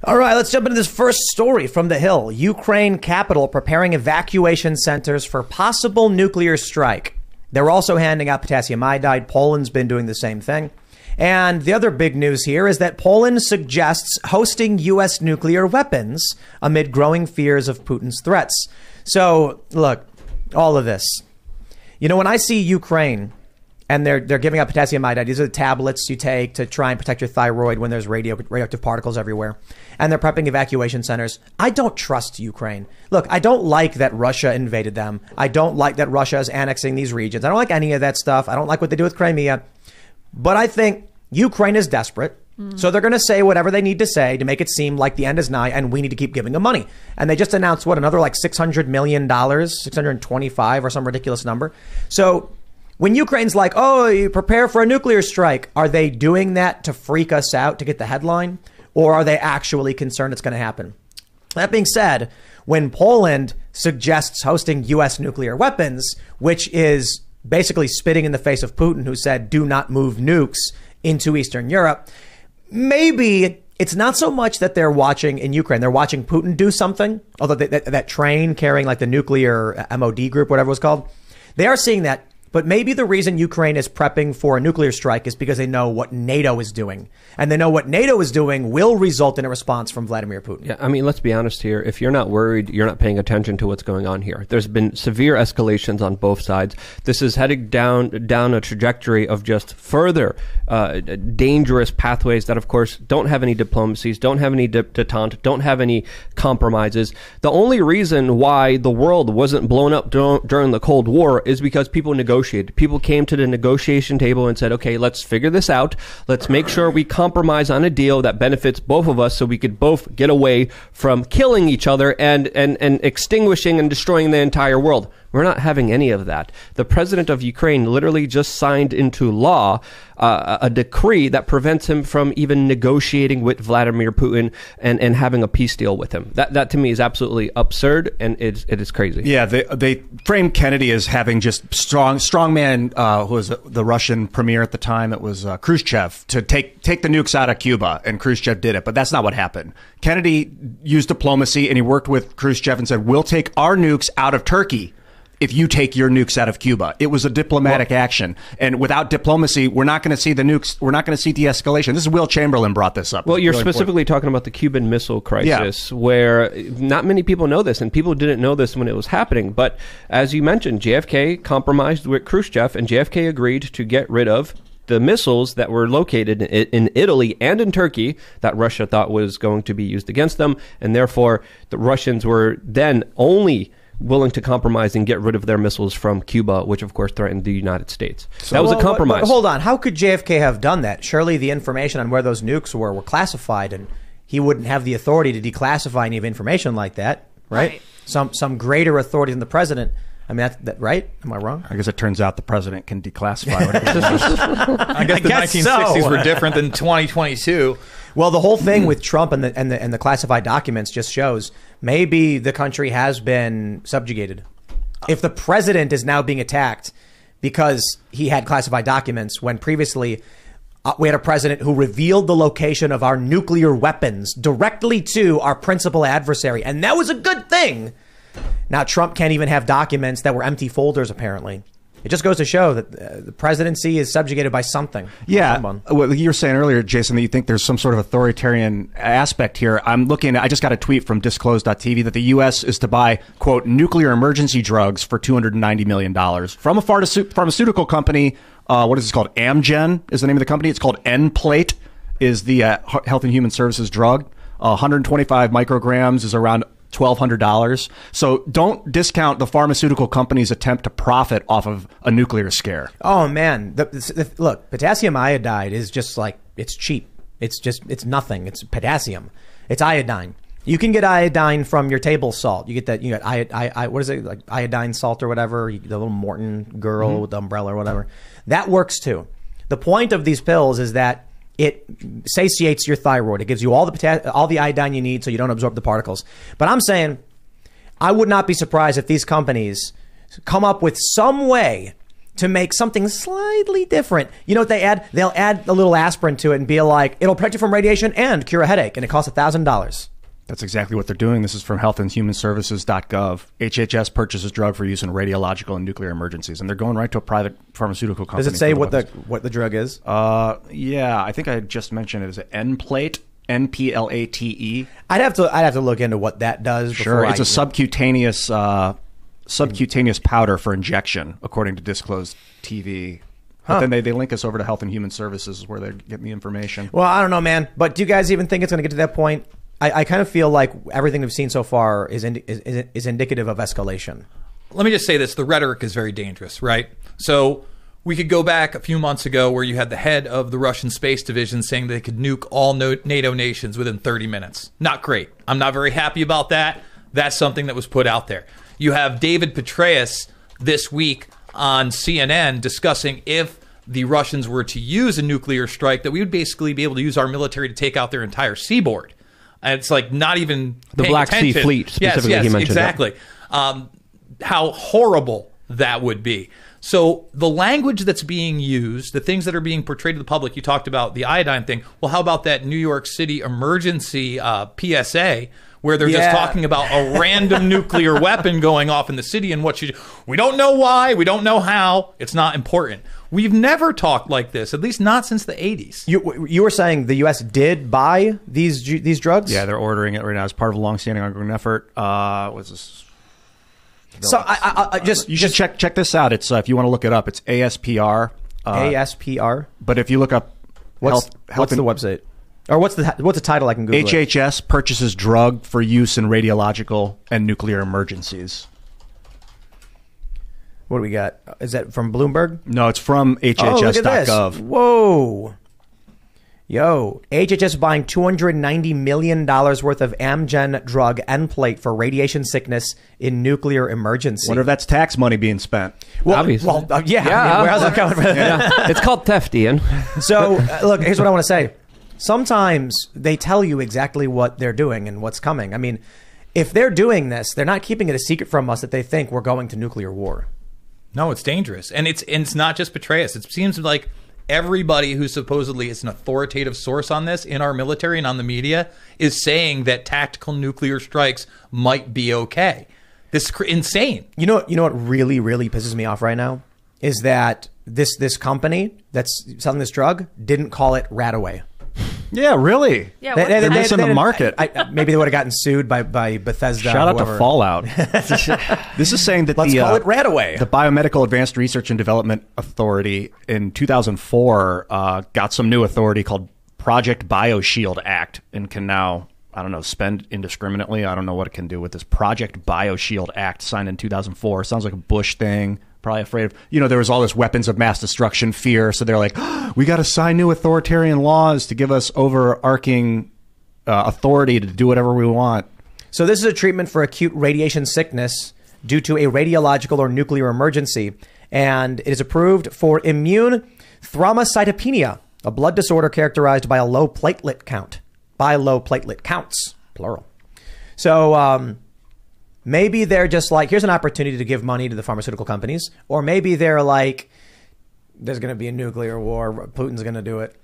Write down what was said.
All right, let's jump into this first story from The Hill. Ukraine capital preparing evacuation centers for possible nuclear strike. They're also handing out potassium iodide. Poland's been doing the same thing. And the other big news here is that Poland suggests hosting U.S. nuclear weapons amid growing fears of Putin's threats. So, look, all of this. You know, when I see Ukraine and they're giving out potassium iodide, these are the tablets you take to try and protect your thyroid when there's radioactive particles everywhere. And they're prepping evacuation centers. I don't trust Ukraine. Look, I don't like that Russia invaded them. I don't like that Russia is annexing these regions. I don't like any of that stuff. I don't like what they do with Crimea. But I think Ukraine is desperate. So they're going to say whatever they need to say to make it seem like the end is nigh and we need to keep giving them money. And they just announced, another like $600 million, 625 or some ridiculous number. So when Ukraine's like, oh, you prepare for a nuclear strike, are they doing that to freak us out to get the headline? Or are they actually concerned it's going to happen? That being said, when Poland suggests hosting U.S. nuclear weapons, which is basically spitting in the face of Putin, who said, do not move nukes into Eastern Europe, maybe it's not so much that they're watching in Ukraine. They're watching Putin do something, although that train carrying like the nuclear MOD group, whatever it was called, they are seeing that. But maybe the reason Ukraine is prepping for a nuclear strike is because they know what NATO is doing. And they know what NATO is doing will result in a response from Vladimir Putin. Yeah, I mean, let's be honest here. If you're not worried, you're not paying attention to what's going on here. There's been severe escalations on both sides. This is heading down a trajectory of just further dangerous pathways that, of course, don't have any diplomacies, don't have any detente, don't have any compromises. The only reason why the world wasn't blown up during the Cold War is because people negotiated. People came to the negotiation table and said, okay, let's figure this out. Let's make sure we compromise on a deal that benefits both of us so we could both get away from killing each other and extinguishing and destroying the entire world. We're not having any of that. The president of Ukraine literally just signed into law a decree that prevents him from even negotiating with Vladimir Putin and having a peace deal with him. That to me is absolutely absurd, and it is crazy. Yeah, they framed Kennedy as having just strongman, who was the Russian premier at the time. It was Khrushchev, to take the nukes out of Cuba, and Khrushchev did it. But that's not what happened. Kennedy used diplomacy, and he worked with Khrushchev and said, we'll take our nukes out of Turkey if you take your nukes out of Cuba. It was a diplomatic action. And without diplomacy, we're not going to see the nukes. We're not going to see de-escalation. This is Will Chamberlain brought this up. Well, you're really specifically talking about the Cuban Missile Crisis, where not many people know this, and people didn't know this when it was happening. But as you mentioned, JFK compromised with Khrushchev, and JFK agreed to get rid of the missiles that were located in Italy and in Turkey that Russia thought was going to be used against them. And therefore, the Russians were then only willing to compromise and get rid of their missiles from Cuba, which of course threatened the United States. So that was a compromise. But hold on. How could JFK have done that? Surely the information on where those nukes were classified, and he wouldn't have the authority to declassify any of information like that, right? Some greater authority than the president. I mean, that right? Am I wrong? I guess it turns out the president can declassify whatever. I guess the 1960s were different than 2022. Well, the whole thing with Trump and the classified documents just shows maybe the country has been subjugated. If the president is now being attacked because he had classified documents when previously we had a president who revealed the location of our nuclear weapons directly to our principal adversary, and that was a good thing. Now Trump can't even have documents that were empty folders, apparently. It just goes to show that the presidency is subjugated by something. Yeah. What you were saying earlier, Jason, that you think there's some sort of authoritarian aspect here. I just got a tweet from disclosed.tv that the U.S. is to buy, quote, nuclear emergency drugs for $290 million from a pharmaceutical company. What is this called? Amgen is the name of the company. It's called Nplate is the Health and Human Services drug. 125 micrograms is around $1,200. So don't discount the pharmaceutical company's attempt to profit off of a nuclear scare. Oh, man. Look, potassium iodide is just like, it's cheap. It's nothing. It's potassium. It's iodine. You can get iodine from your table salt. You got what is it? Like iodine salt or whatever. The little Morton girl with the umbrella or whatever. That works too. The point of these pills is that it satiates your thyroid. It gives you all the iodine you need so you don't absorb the particles. But I'm saying I would not be surprised if these companies come up with some way to make something slightly different. You know what they add? They'll add a little aspirin to it and be like, it'll protect you from radiation and cure a headache, and it costs $1,000. That's exactly what they're doing. This is from healthandhumanservices.gov. HHS purchases drug for use in radiological and nuclear emergencies, and they're going right to a private pharmaceutical company. Does it say what the drug is? Yeah, I think I just mentioned it as an Nplate, Nplate. I'd have to look into what that does. Sure, it's a subcutaneous powder for injection, according to Disclosed TV. But then they link us over to Health and Human Services, where they're getting the information. Well, I don't know, man. But do you guys even think it's going to get to that point? I kind of feel like everything we've seen so far is indicative of escalation. Let me just say this. The rhetoric is very dangerous, right? So we could go back a few months ago where you had the head of the Russian space division saying they could nuke all NATO nations within 30 minutes. Not great. I'm not very happy about that. That's something that was put out there. You have David Petraeus this week on CNN discussing if the Russians were to use a nuclear strike, that we would basically be able to use our military to take out their entire seaboard. And it's like not even the Black Sea Fleet specifically. Yes, he mentioned exactly. How horrible that would be. So the language that's being used, the things that are being portrayed to the public, you talked about the iodine thing. Well, how about that New York City emergency PSA where they're just talking about a random nuclear weapon going off in the city and what you do. We don't know why. We don't know how. It's not important. We've never talked like this, at least not since the 80s. You were saying the U.S. did buy these drugs? Yeah, they're ordering it right now as part of a long-standing ongoing effort. What's this? So I just check this out. It's if you want to look it up, it's ASPR. ASPR. But if you look up what's the website? Or what's the title? I can Google it. HHS purchases drug for use in radiological and nuclear emergencies. What do we got? Is that from Bloomberg? No, it's from HHS.gov. Whoa. Yo, HHS buying $290 million worth of Amgen drug Nplate for radiation sickness in nuclear emergency. Wonder if that's tax money being spent. Well, obviously. Yeah. Where's it coming from? It's called theft, Ian. So, look, here's what I want to say. Sometimes they tell you exactly what they're doing and what's coming. I mean, if they're doing this, they're not keeping it a secret from us that they think we're going to nuclear war. No, it's dangerous. And it's not just Petraeus. It seems like everybody who supposedly is an authoritative source on this in our military and on the media is saying that tactical nuclear strikes might be okay. This is insane. You know what really, really pisses me off right now is that this company that's selling this drug didn't call it Radaway. Yeah, really? Yeah, they're missing the market. Maybe they would have gotten sued by Bethesda. Shout out to Fallout. This is saying that let's call it Radaway. The Biomedical Advanced Research and Development Authority in 2004 got some new authority called Project BioShield Act and can now, I don't know, spend indiscriminately. I don't know what it can do with this Project BioShield Act signed in 2004. Sounds like a Bush thing. Probably afraid of, there was all this weapons of mass destruction fear. So they're like, we got to sign new authoritarian laws to give us overarching authority to do whatever we want. So this is a treatment for acute radiation sickness due to a radiological or nuclear emergency. And it is approved for immune thrombocytopenia, a blood disorder characterized by a low platelet count. By low platelet counts, plural. So, maybe they're just like, here's an opportunity to give money to the pharmaceutical companies. Or maybe they're like, there's going to be a nuclear war. Putin's going to do it.